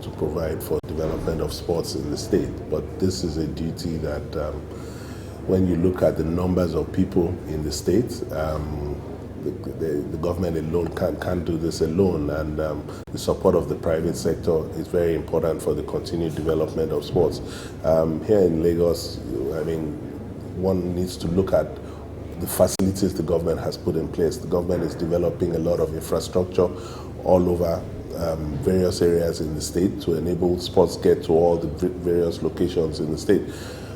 to provide for development of sports in the state. But this is a duty that when you look at the numbers of people in the state, the government alone can't do this alone, and the support of the private sector is very important for the continued development of sports. Here in Lagos, I mean, one needs to look at the facilities the government has put in place. The government is developing a lot of infrastructure all over various areas in the state to enable sports get to all the various locations in the state.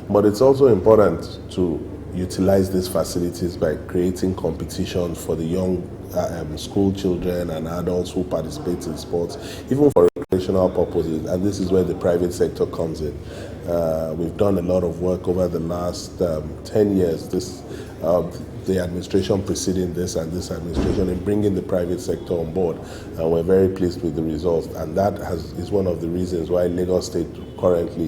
But it's also important to utilize these facilities by creating competitions for the young school children and adults who participate in sports, even for recreational purposes, and this is where the private sector comes in. We've done a lot of work over the last 10 years. The administration preceding this and this administration in bringing the private sector on board, and we're very pleased with the results, and that is one of the reasons why Lagos State currently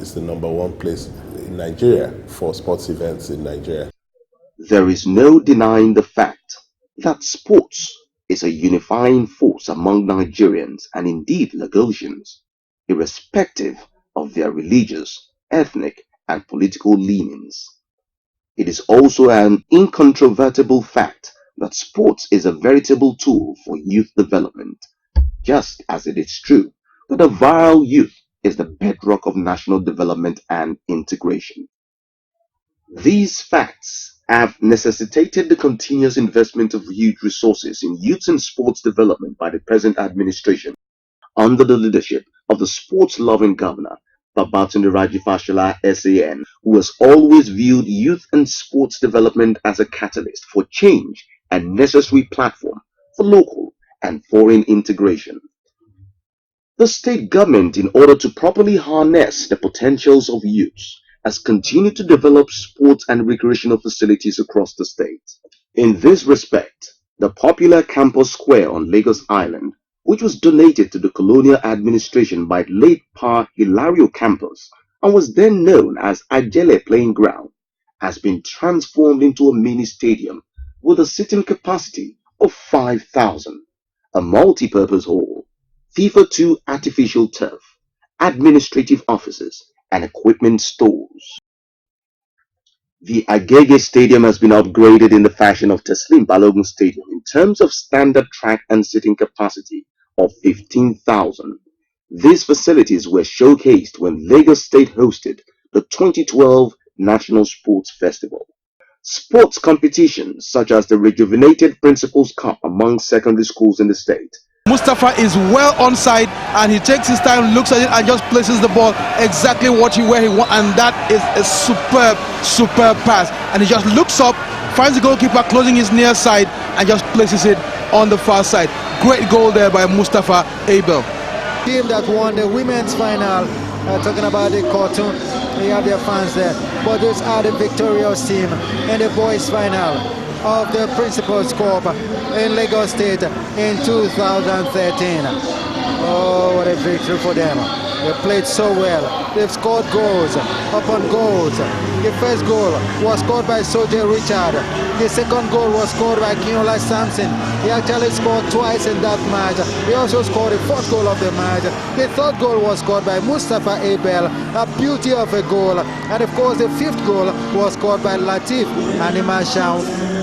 is the #1 place in Nigeria for sports events in Nigeria. There is no denying the fact that sports is a unifying force among Nigerians and indeed Lagosians, irrespective of their religious, ethnic, and political leanings. It is also an incontrovertible fact that sports is a veritable tool for youth development, just as it is true that a virile youth is the bedrock of national development and integration. These facts have necessitated the continuous investment of huge resources in youth and sports development by the present administration under the leadership of the sports-loving governor, Babatunde Raji Fashola SAN, who has always viewed youth and sports development as a catalyst for change and necessary platform for local and foreign integration. The state government, in order to properly harness the potentials of youths, has continued to develop sports and recreational facilities across the state. In this respect, the popular Campus Square on Lagos Island, which was donated to the colonial administration by late Pa Hilario Campus and was then known as Ajele Playing Ground, has been transformed into a mini stadium with a seating capacity of 5,000, a multi-purpose hall, FIFA 2 artificial turf, administrative offices, and equipment stores. The Agege Stadium has been upgraded in the fashion of Teslim Balogun Stadium in terms of standard track and seating capacity of 15,000. These facilities were showcased when Lagos State hosted the 2012 National Sports Festival. Sports competitions such as the rejuvenated Principals Cup among secondary schools in the state. Mustafa is well onside and he takes his time, looks at it and just places the ball exactly where he wants, and that is a superb pass. And he just looks up, finds the goalkeeper closing his near side and just places it on the far side. Great goal there by Mustafa Abel. Team that won the women's final, talking about the cartoon, they have their fans there, but those are the victorious team in the boys final of the Principals Cup in Lagos State in 2013. Oh, what a victory for them. They played so well. They've scored goals upon goals. The first goal was scored by Soje Richard. The second goal was scored by Kinola Sampson. He actually scored twice in that match. He also scored the fourth goal of the match. The third goal was scored by Mustafa Abel, a beauty of a goal. And of course the fifth goal was scored by Latif and Imashau.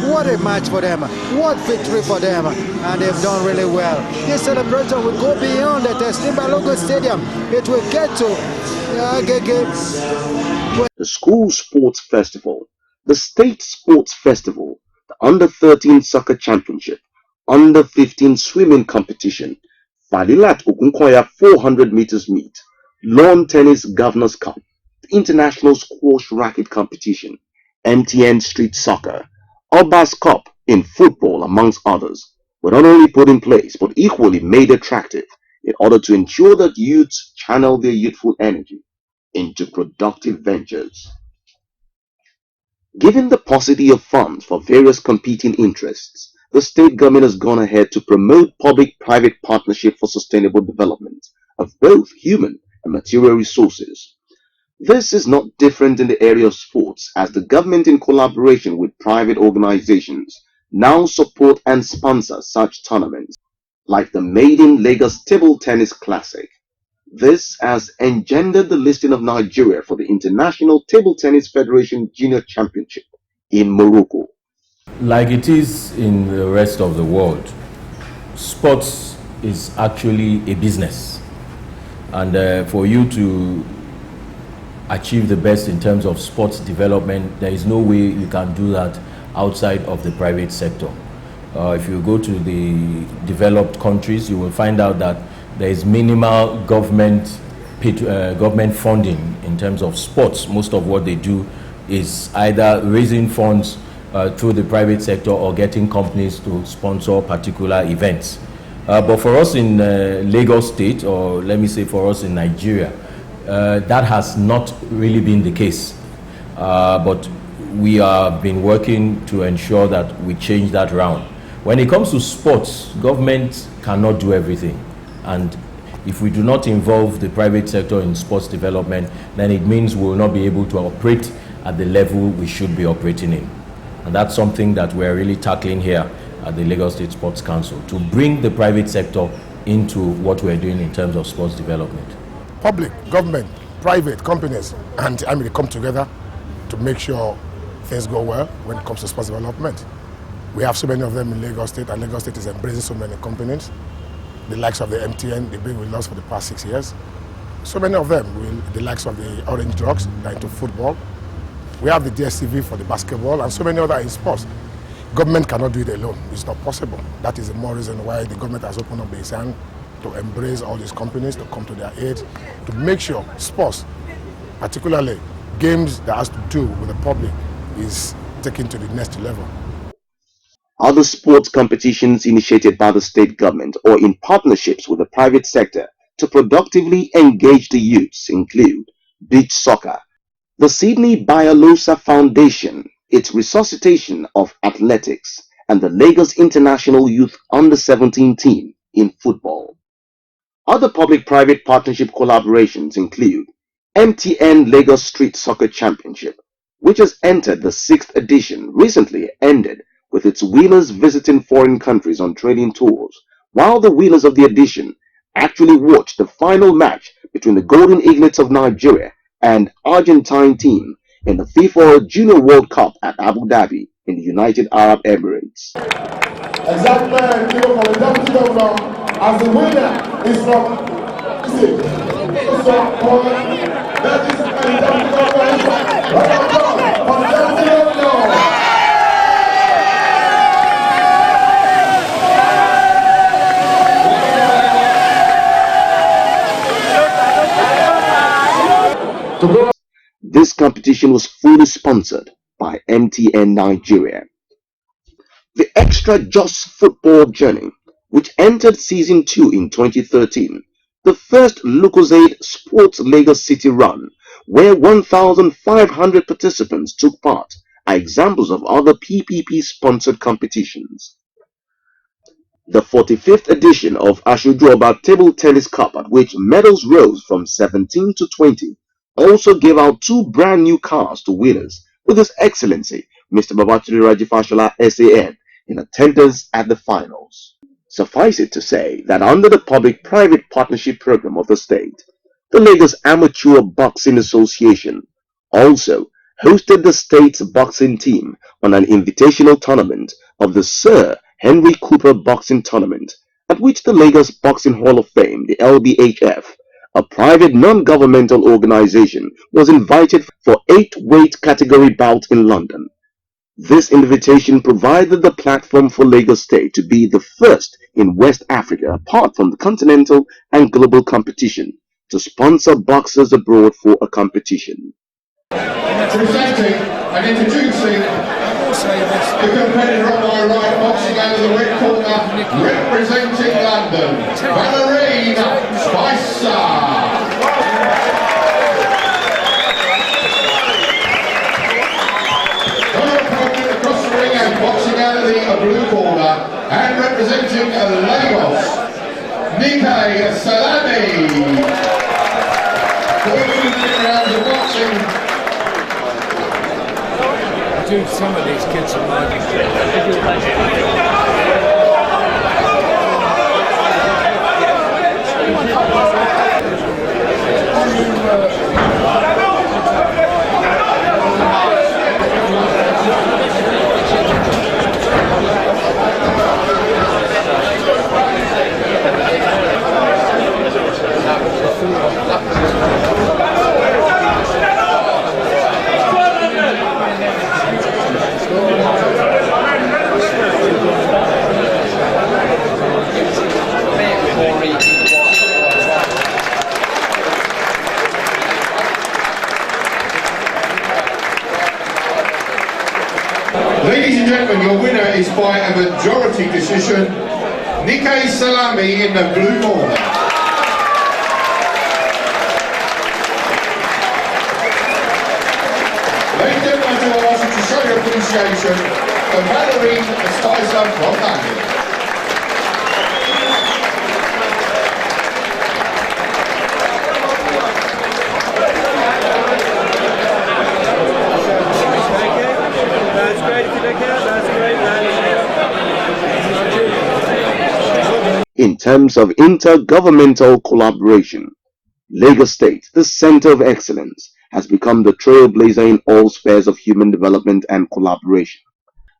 What a match for them. What victory for them. And they've done really well. This celebration will go beyond the Teslim Balogun Stadium. It will get to the School Sports Festival, the State Sports Festival, the Under-13 Soccer Championship, Under-15 Swimming Competition, Fadilat Ogunkoya 400 meters meet, Lawn Tennis Governors Cup, the International Squash Racket Competition, MTN Street Soccer, Obas Cup in football, amongst others, were not only put in place but equally made attractive in order to ensure that youths channel their youthful energy into productive ventures. Given the paucity of funds for various competing interests, the state government has gone ahead to promote public-private partnership for sustainable development of both human and material resources. This is not different in the area of sports, as the government, in collaboration with private organizations, now support and sponsor such tournaments like the Maiden Lagos Table Tennis Classic, This has engendered the listing of Nigeria for the International Table Tennis Federation Junior Championship in Morocco. Like it is in the rest of the world, sports is actually a business. And for you to achieve the best in terms of sports development, there is no way you can do that outside of the private sector. If you go to the developed countries, you will find out that there is minimal government funding in terms of sports. Most of what they do is either raising funds through the private sector or getting companies to sponsor particular events. But for us in Lagos State, or let me say for us in Nigeria, that has not really been the case. But we have been working to ensure that we change that round. When it comes to sports, government cannot do everything. And if we do not involve the private sector in sports development, then it means we will not be able to operate at the level we should be operating in. And that's something that we're really tackling here at the Lagos State Sports Council, to bring the private sector into what we're doing in terms of sports development. Public, government, private companies, and they come together to make sure things go well when it comes to sports development. We have so many of them in Lagos State, and Lagos State is embracing so many companies. The likes of the MTN, they've been with us for the past 6 years. So many of them, the likes of the Orange Drugs, they're into football. We have the DSTV for the basketball, and so many other in sports. Government cannot do it alone. It's not possible. That is the more reason why the government has opened up its hand to embrace all these companies, to come to their aid, to make sure sports, particularly games that has to do with the public, is taken to the next level. Other sports competitions initiated by the state government or in partnerships with the private sector to productively engage the youths include beach soccer, the Sydney Bialosa Foundation, its resuscitation of athletics, and the Lagos International Youth Under-17 team in football. Other public-private partnership collaborations include MTN Lagos Street Soccer Championship, which has entered the 6th edition, recently ended with its winners visiting foreign countries on training tours, while the winners of the edition actually watched the final match between the Golden Eaglets of Nigeria and Argentine team in the FIFA Junior World Cup at Abu Dhabi in the United Arab Emirates. Exactly, from the deputy governor, as the winner is from that is the deputy governor. This competition was fully sponsored by MTN Nigeria. The Extra Just Football Journey, which entered Season 2 in 2013, the first Lucozade Sports Lagos City Run, where 1,500 participants took part, are examples of other PPP-sponsored competitions. The 45th edition of Ashojuoba Table Tennis Cup, at which medals rose from 17 to 20, also gave out 2 brand new cars to winners, with His Excellency Mr. Babatunde Raji Fashola SAN in attendance at the finals. Suffice it to say that under the public-private partnership program of the state, the Lagos Amateur Boxing Association also hosted the state's boxing team on an invitational tournament of the Sir Henry Cooper Boxing Tournament, at which the Lagos Boxing Hall of Fame, the LBHF, a private non-governmental organization, was invited for 8 weight category bouts in London. This invitation provided the platform for Lagos State to be the first in West Africa, apart from the continental and global competition, to sponsor boxers abroad for a competition. Presenting and introducing the competitor on my right, boxing out of the red corner, representing London, Valerie Spicer. Across the ring and boxing out of the blue corner, and representing Lagos, Nike Salami. 14 rounds of boxing. Dude, some of these kids are gentlemen, your winner is by a majority decision, Nikkei Salami in the blue corner. Ladies and gentlemen, I want you to show your appreciation for Valerie Sticer from London. In terms of intergovernmental collaboration, Lagos State, the center of excellence, has become the trailblazer in all spheres of human development and collaboration.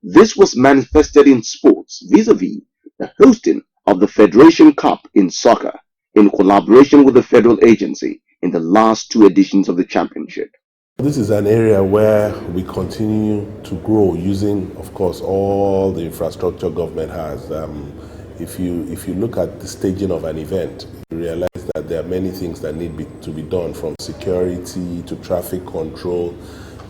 This was manifested in sports vis-a-vis the hosting of the Federation Cup in soccer in collaboration with the federal agency in the last two editions of the championship. This is an area where we continue to grow using, of course, all the infrastructure government has. If you look at the staging of an event, you realize that there are many things that need to be done, from security to traffic control,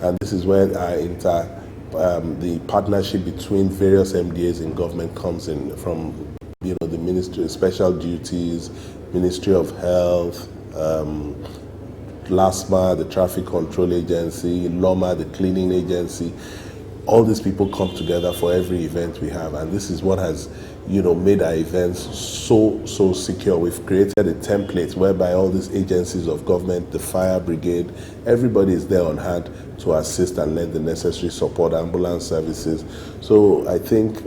and this is where the partnership between various MDAs in government comes in, from the Ministry of Special Duties, Ministry of Health, LASMA, the Traffic Control Agency, LOMA, the Cleaning Agency. All these people come together for every event we have, and this is what has made our events so secure. We've created a template whereby all these agencies of government, the fire brigade, everybody is there on hand to assist and lend the necessary support, ambulance services. So I think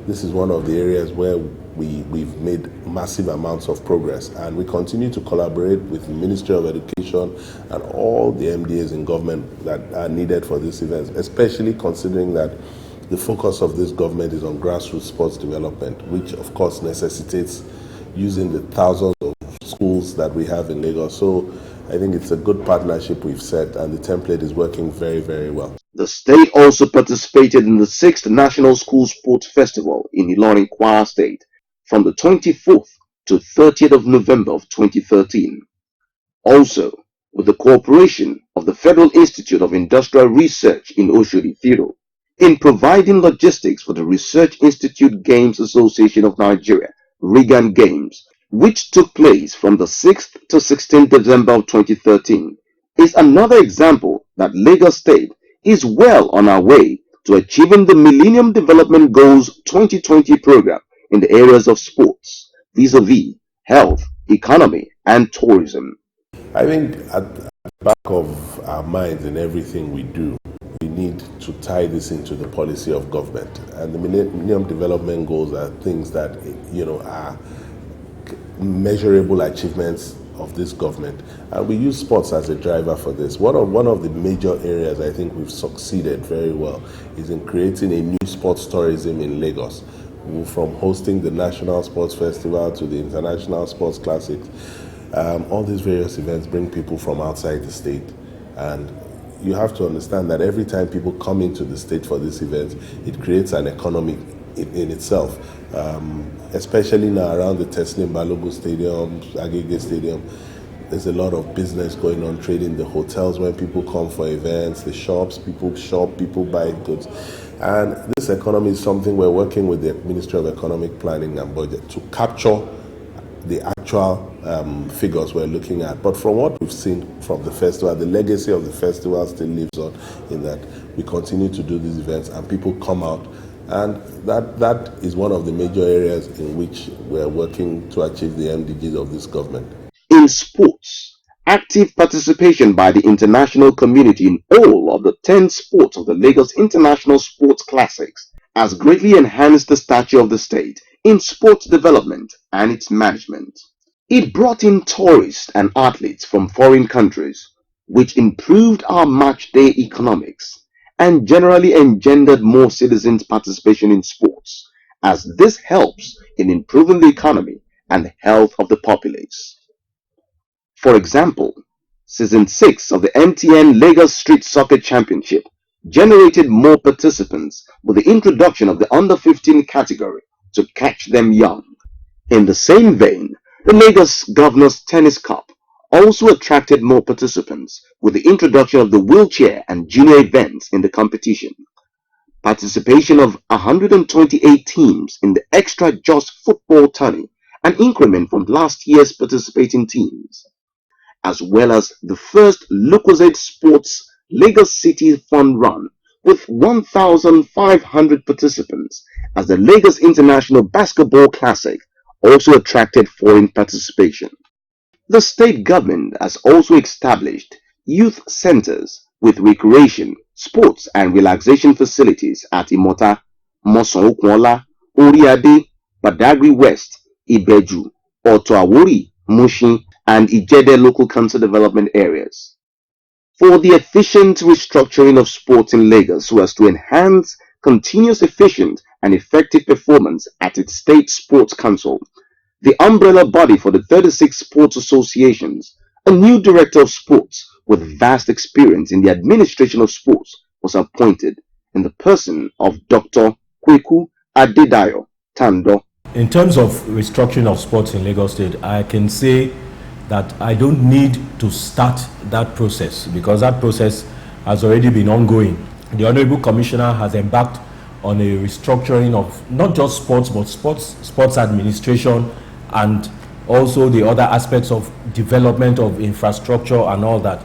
this is one of the areas where we've made massive amounts of progress, and we continue to collaborate with the Ministry of Education and all the MDAs in government that are needed for these events, especially considering that the focus of this government is on grassroots sports development, which of course necessitates using the thousands of schools that we have in Lagos. So I think it's a good partnership we've set, and the template is working very, very well. The state also participated in the 6th National School Sports Festival in Ilorin, Kwara State from the 24th to 30th of November of 2013. Also, with the cooperation of the Federal Institute of Industrial Research in Oshodi, Firo, in providing logistics for the Research Institute Games Association of Nigeria, Regan Games, which took place from the 6th to 16th December of 2013, is another example that Lagos State is well on our way to achieving the Millennium Development Goals 2020 program in the areas of sports, vis-a-vis health, economy, and tourism. I think at the back of our minds in everything we do, we need to tie this into the policy of government. And the Millennium Development Goals are things that are measurable achievements of this government, and we use sports as a driver for this. One of the major areas I think we've succeeded very well is in creating a new sports tourism in Lagos, from hosting the National Sports Festival to the International Sports Classics. All these various events bring people from outside the state, and you have to understand that every time people come into the state for these events, it creates an economy in itself, especially now around the Teslim Balogun Stadium, Agege Stadium. There's a lot of business going on, trading, the hotels when people come for events, the shops, people shop, people buy goods. And this economy is something we're working with the Ministry of Economic Planning and Budget to capture the actual figures we're looking at. But from what we've seen from the festival, the legacy of the festival still lives on, in that we continue to do these events and people come out, and that is one of the major areas in which we're working to achieve the MDGs of this government. In sports, active participation by the international community in all of the 10 sports of the Lagos International Sports Classics has greatly enhanced the stature of the state in sports development and its management. It brought in tourists and athletes from foreign countries, which improved our match day economics and generally engendered more citizens' participation in sports, as this helps in improving the economy and the health of the populace. For example, Season 6 of the MTN Lagos Street Soccer Championship generated more participants with the introduction of the under-15 category to catch them young. In the same vein, the Lagos Governors Tennis Cup also attracted more participants with the introduction of the wheelchair and junior events in the competition. participation of 128 teams in the extra just football tourney, an increment from last year's participating teams, as well as the first Lucozade Sports Lagos City Fun Run with 1,500 participants, as the Lagos International Basketball Classic also attracted foreign participation. The state government has also established youth centers with recreation, sports and relaxation facilities at Imota, Moson-Okunola, Oriade, Badagry West, Ibeju, Oto-Awori, Mushin, and Ijede local council development areas. For the efficient restructuring of sports in Lagos so as to enhance continuous efficient and effective performance at its state sports council, the umbrella body for the 36 sports associations, a new director of sports with vast experience in the administration of sports was appointed in the person of Dr. Kweku Adedayo Tando. In terms of restructuring of sports in Lagos State, I can say that I don't need to start that process because that process has already been ongoing. The Honorable Commissioner has embarked on a restructuring of not just sports, but sports administration and also the other aspects of development of infrastructure and all that.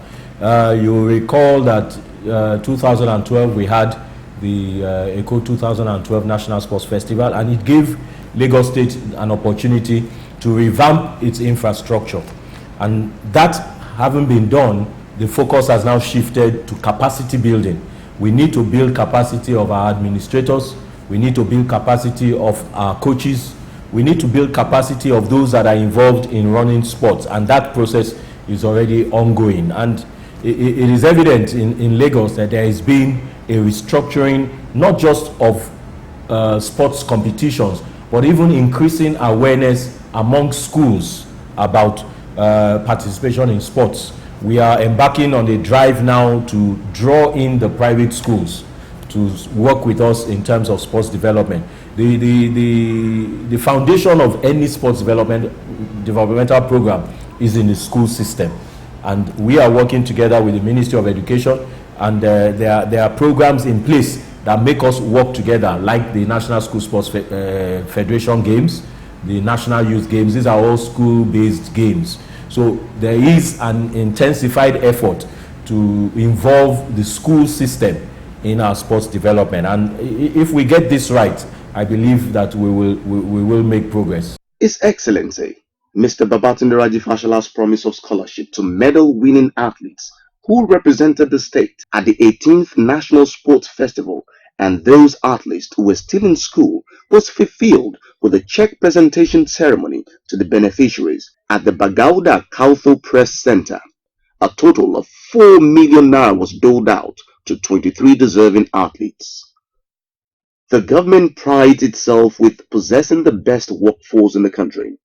You recall that 2012 we had the ECO 2012 National Sports Festival, and it gave Lagos State an opportunity to revamp its infrastructure. And that having been done, the focus has now shifted to capacity building. We need to build capacity of our administrators. We need to build capacity of our coaches. We need to build capacity of those that are involved in running sports. And that process is already ongoing. And it is evident in Lagos that there has been a restructuring, not just of sports competitions, but even increasing awareness among schools about participation in sports. We are embarking on a drive now to draw in the private schools to work with us in terms of sports development. The foundation of any sports developmental program is in the school system, and we are working together with the Ministry of Education, and there are programs in place that make us work together, like the National School Sports Federation Games, the National Youth Games. These are all school-based games. So there is an intensified effort to involve the school system in our sports development. And if we get this right, I believe that we will make progress. His Excellency, Mr. Babatunde Raji Fashola's promise of scholarship to medal-winning athletes who represented the state at the 18th National Sports Festival and those athletes who were still in school was fulfilled with a check presentation ceremony to the beneficiaries at the Bagauda Kautho Press Center. A total of 4 million naira was doled out to 23 deserving athletes. The government prides itself with possessing the best workforce in the country.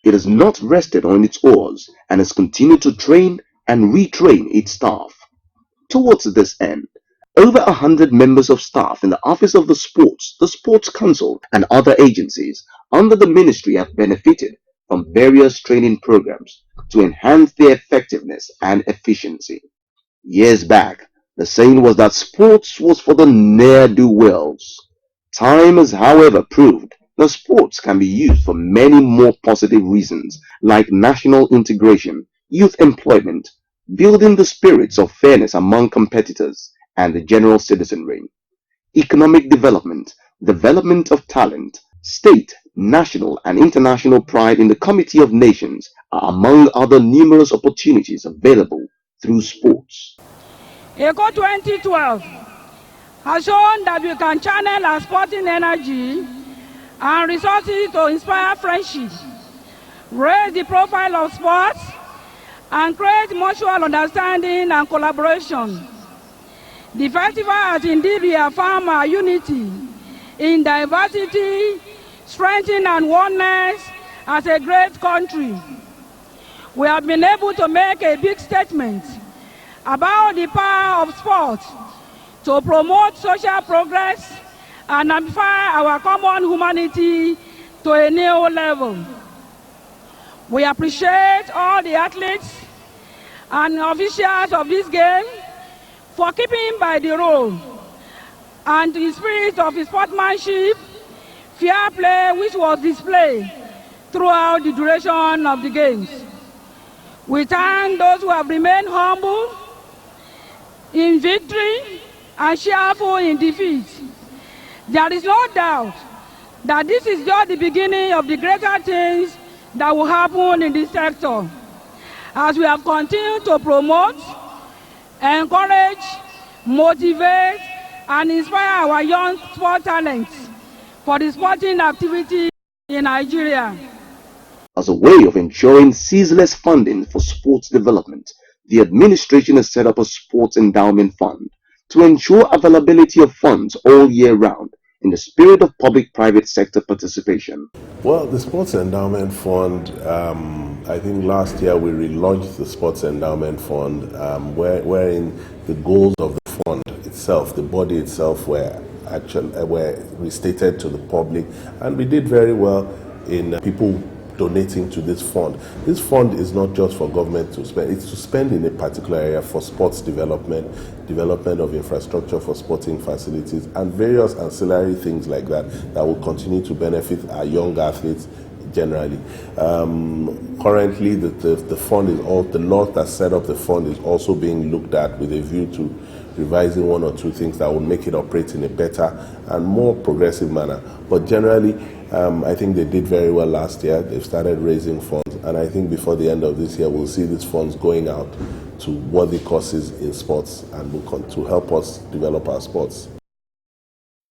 It has not rested on its oars and has continued to train and retrain its staff. Towards this end, over 100 members of staff in the Office of the Sports Council, and other agencies under the ministry have benefited from various training programs to enhance their effectiveness and efficiency. Years back, the saying was that sports was for the ne'er-do-wells. Time has, however, proved that sports can be used for many more positive reasons, like national integration, youth employment, building the spirits of fairness among competitors and the general citizenry, economic development, development of talent, state, national and international pride in the Committee of Nations are among other numerous opportunities available through sports. ECO 2012 has shown that we can channel our sporting energy and resources to inspire friendship, raise the profile of sports, and create mutual understanding and collaboration. The festival has indeed reaffirmed our unity in diversity, strength and oneness as a great country. We have been able to make a big statement about the power of sport to promote social progress and amplify our common humanity to a new level. We appreciate all the athletes and officials of this game for keeping by the rule and the spirit of sportsmanship, fair play which was displayed throughout the duration of the games. We thank those who have remained humble in victory and cheerful in defeat. There is no doubt that this is just the beginning of the greater things that will happen in this sector, as we have continued to promote, encourage, motivate, and inspire our young sport talents for the sporting activity in Nigeria. As a way of ensuring ceaseless funding for sports development, the administration has set up a sports endowment fund to ensure availability of funds all year round in the spirit of public-private sector participation. Well, the Sports Endowment Fund, I think last year we relaunched the Sports Endowment Fund, wherein the goals of the fund itself, the body itself, were restated to the public, and we did very well in people donating to this fund. This fund is not just for government to spend, it's to spend in a particular area for sports development of infrastructure for sporting facilities, and various ancillary things like that that will continue to benefit our young athletes generally. Currently, the fund is all, the law that set up the fund is also being looked at with a view to revising one or two things that will make it operate in a better and more progressive manner. But generally, I think they did very well last year. They've started raising funds, and I think before the end of this year, we'll see these funds going out to worthy causes in sports and will to help us develop our sports.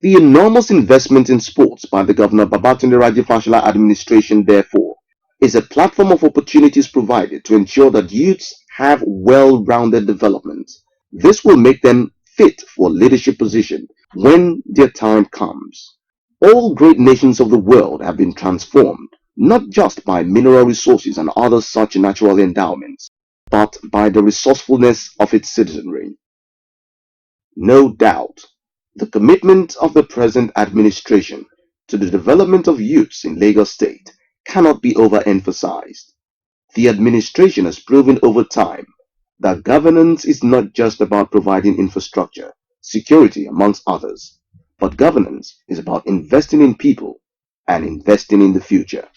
The enormous investment in sports by the Governor Babatunde Raji-Fashola administration, therefore, is a platform of opportunities provided to ensure that youths have well-rounded development. This will make them fit for a leadership position when their time comes. All great nations of the world have been transformed, not just by mineral resources and other such natural endowments, but by the resourcefulness of its citizenry. No doubt, the commitment of the present administration to the development of youths in Lagos State cannot be overemphasized. The administration has proven over time that governance is not just about providing infrastructure, security, amongst others, but governance is about investing in people and investing in the future.